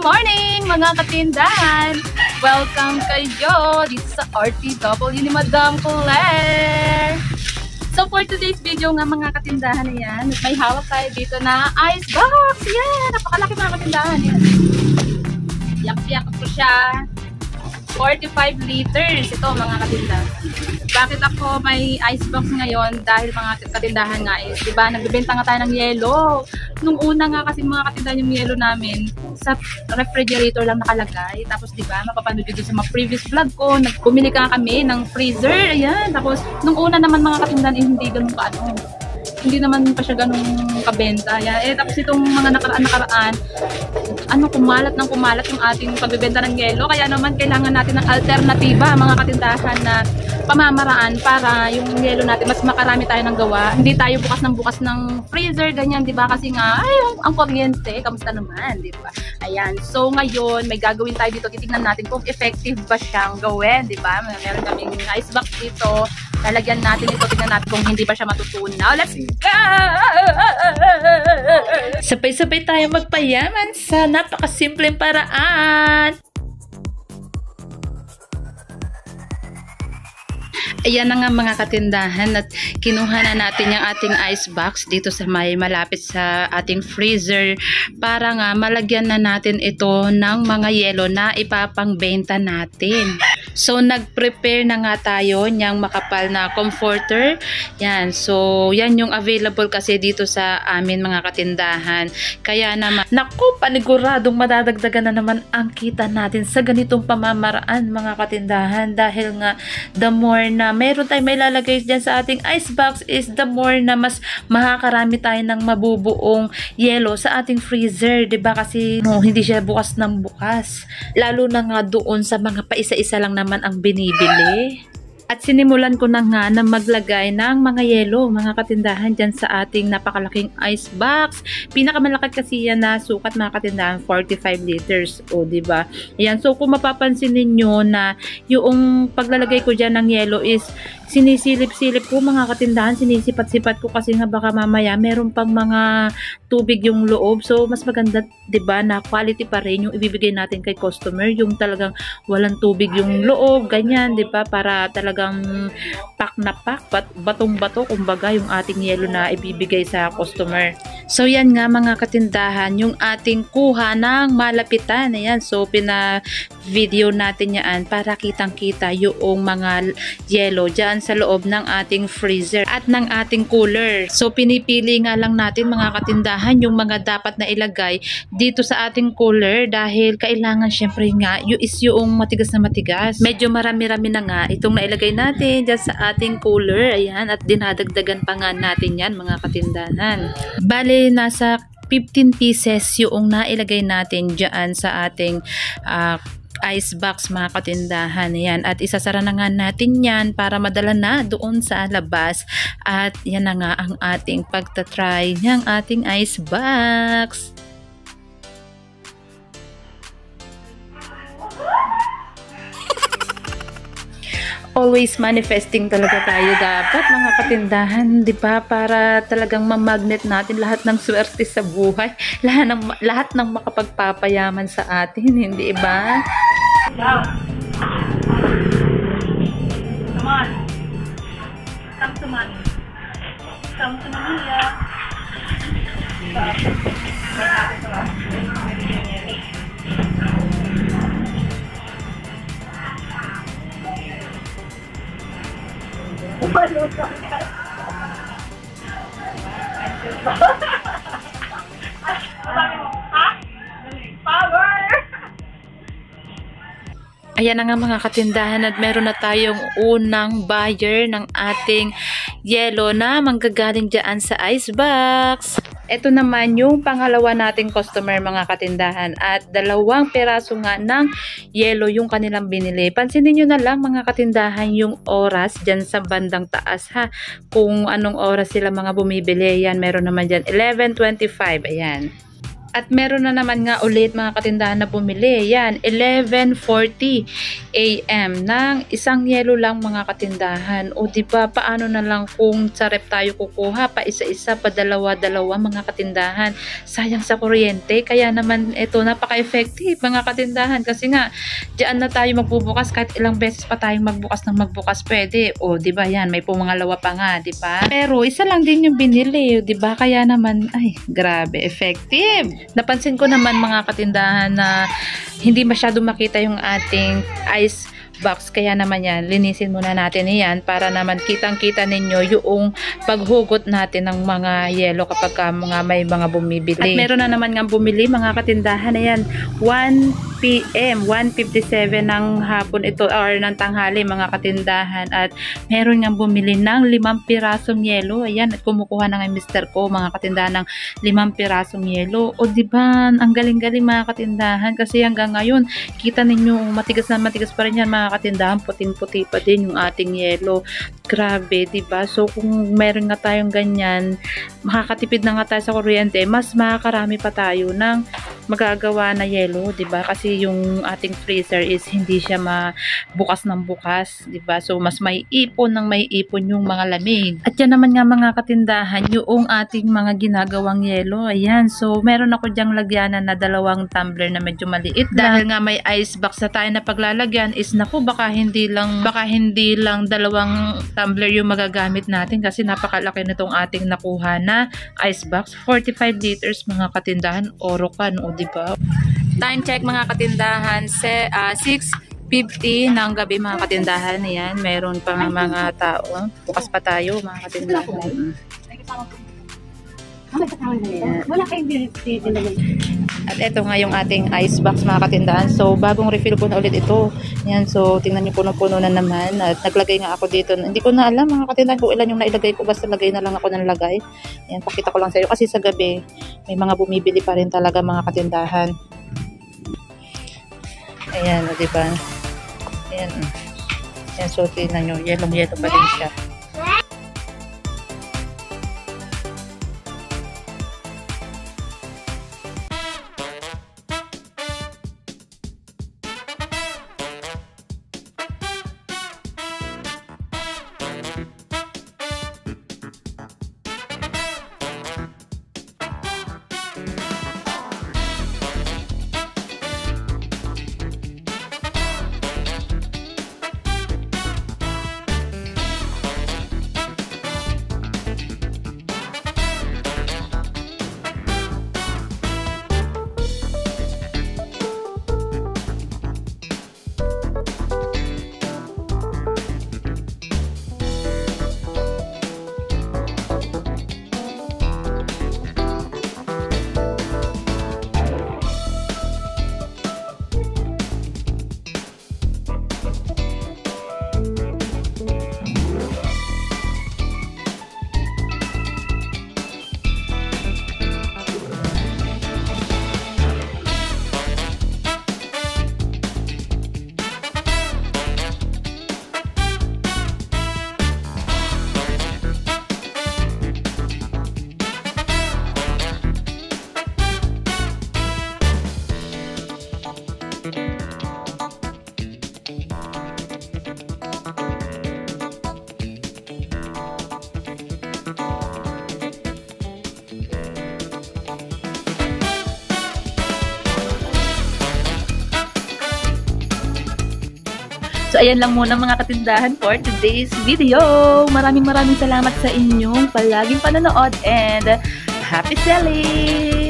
morning mga katindahan! Welcome kayo dito sa RTW ni Madam Claire! So for today's video nga mga katindahan na yan, may hawak tayo dito na ice box! Yan! Napakalaki mga katindahan yan! Yak-yak ko siya! 45 liters ito mga katindahan. Bakit ako may ice box ngayon? Dahil mga katindahan nga is, diba, nagbibenta nga tayo ng yelo. Nung una nga kasi mga katindahan yung yelo namin, sa refrigerator lang nakalagay. Tapos diba, mapapanood dito sa mga previous vlog ko, nagbumili ka kami ng freezer. Ayan, tapos nung una naman mga katindahan, hindi ganun ka ano. Hindi naman pa siya ganun kabenta. Ayan. Tapos itong mga nakaraan, kumalat yung ating pagbebenta ng yelo. Kaya naman kailangan natin ng alternatiba mga katindahan na pamamaraan para yung yelo natin mas makarami tayo ng gawa. Hindi tayo bukas ng freezer, ganyan, di ba? Kasi nga, ang kuryente, kamusta naman, di ba? Ayan. So ngayon, may gagawin tayo dito. Titignan natin kung effective ba siyang gawin, di ba? Meron kaming ice box dito. Lalagyan natin ito. Tignan natin kung hindi pa siya matutunaw. Let's go! Sabay-sabay tayo magpayaman sa napakasimpleng paraan. Ayan na nga mga katindahan at kinuha na natin yung ating ice box dito sa may malapit sa ating freezer para nga malagyan na natin ito ng mga yelo na ipapangbenta natin. So nag-prepare na nga tayo niyang makapal na comforter. Yan. So yan yung available kasi dito sa amin mga katindahan. Kaya naman, naku, paniguradong madadagdagan na naman ang kita natin sa ganitong pamamaraan mga katindahan dahil nga the more na meron tayong may lalagay dyan sa ating ice box is the more na mas makakarami tayo ng mabubuong yelo sa ating freezer, 'di ba? Kasi hindi siya bukas ng bukas. Lalo na nga doon sa mga paisa-isa lang naman ang binibili. At sinimulan ko na nga na maglagay ng mga yelo, mga katindahan dyan sa ating napakalaking ice box. Pinakamalaki kasi yan na sukat mga katindahan, 45 liters. O, diba? Ayan. So, kung mapapansin ninyo na yung paglalagay ko dyan ng yelo is sinisilip-silip ko mga katindahan, sinisipat-sipat ko kasi nga baka mamaya meron pang mga tubig yung loob. So, mas maganda, diba, na quality pa rin yung ibibigay natin kay customer. Yung talagang walang tubig yung loob, ganyan, diba, para talagang pack na pack, batong-bato, kumbaga, yung ating yelo na ibibigay sa customer. So, yan nga mga katindahan, yung ating kuha ng malapitan. Ayan, so, pina-video natin yan para kitang-kita yung mga yelo dyan sa loob ng ating freezer at ng ating cooler. So, pinipili nga lang natin mga katindahan yung mga dapat na ilagay dito sa ating cooler dahil kailangan syempre nga yung matigas na matigas. Medyo marami-rami na nga itong nailagay natin dyan sa ating cooler. Ayan, at dinadagdagan pa nga natin yan mga katindahan. Bale, nasa 15 pieces yung nailagay natin dyan sa ating ice box mga katindahan. Yan. At isasara na nga natin yan para madala na doon sa labas. At yan na nga ang ating pagtatry ng ating ice box. Always manifesting talaga tayo dapat mga katindahan, di ba? Para talagang mamagnet natin lahat ng swerte sa buhay. Lahat ng makapagpapayaman sa atin, hindi ba? Wow. Come on. Come to mommy. Come to Mamiya. Ayan na nga mga katindahan at meron na tayong unang buyer ng ating yelo na manggagaling dyan sa ice box. Ito naman yung pangalawa nating customer mga katindahan at 2 peraso nga ng yelo yung kanilang binili. Pansinin nyo na lang mga katindahan yung oras dyan sa bandang taas ha. Kung anong oras sila mga bumibili. Yan, meron naman dyan 11:25. Ayan. At meron na naman nga ulit mga katindahan na bumili. Yan, 11:40 AM ng isang yelo lang mga katindahan. O diba, paano na lang kung sa rep tayo kukuha pa isa-isa, pa dalawa-dalawa mga katindahan. Sayang sa kuryente. Kaya naman ito napaka-effective mga katindahan. Kasi nga, diyan na tayo magbubukas kahit ilang beses pa tayong magbukas ng magbukas pwede. O diba yan, may pumangalawa pa nga, diba? Pero isa lang din yung binili, diba? Kaya naman, ay, grabe, effective. Napansin ko naman mga katindahan na hindi masyado makita yung ating ice box, kaya naman yan, linisin muna natin yan para naman kitang-kita ninyo yung paghugot natin ng mga yelo kapag mga may mga bumibili. At meron na naman nga bumili mga katindahan na yan, 1 PM, 1:57 ng hapon ito or ng tanghali mga katindahan, at meron nga bumili ng 5 pirasong yelo. Ayan, at kumukuha na nga mister ko mga katindahan ng 5 pirasong yelo. O diba, ang galing-galing mga katindahan, kasi hanggang ngayon kita ninyo matigas na matigas pa rin yan mga katindahan, puting-puti pa din yung ating yelo. Grabe, diba? So kung meron nga tayong ganyan, makakatipid na nga tayo sa kuryente, mas makakarami pa tayo ng magagawa na yelo, diba? Kasi yung ating freezer is hindi siya bukas ng bukas, diba? So mas may ipon ng may ipon yung mga lamig. At yan naman nga mga katindahan, yung ating mga ginagawang yelo. Ayan, so meron ako dyang lagyanan na 2 tumbler na medyo maliit. Dahil nga may ice box na tayo na paglalagyan, is naku, baka hindi lang 2 tumbler yung magagamit natin, kasi napakalaki nitong ating nakuha na ice box. 45 liters mga katindahan, Orocan, o diba? Time check mga katindahan, 6:50 ng gabi mga katindahan. Ayan, meron pa mga tao. Bukas pa tayo mga katindahan. Wala kayong dinilagay. At ito nga yung ating ice box mga katindahan. So bagong refill ko na ulit ito. Yan, so tingnan niyo, puno-puno na naman. At naglagay nga ako dito. Hindi ko na alam mga katindahan kung ilan yung nailagay ko. Basta lagay na lang ako ng lagay. Yan, pakita ko lang sa iyo. Kasi sa gabi, may mga bumibili pa rin talaga mga katindahan. Ayan, o diba? Ayan. Ayan, so tingnan nyo. Yellow pa rin siya. So, ayan lang muna mga katindahan for today's video. Maraming salamat sa inyong palaging panonood and happy selling!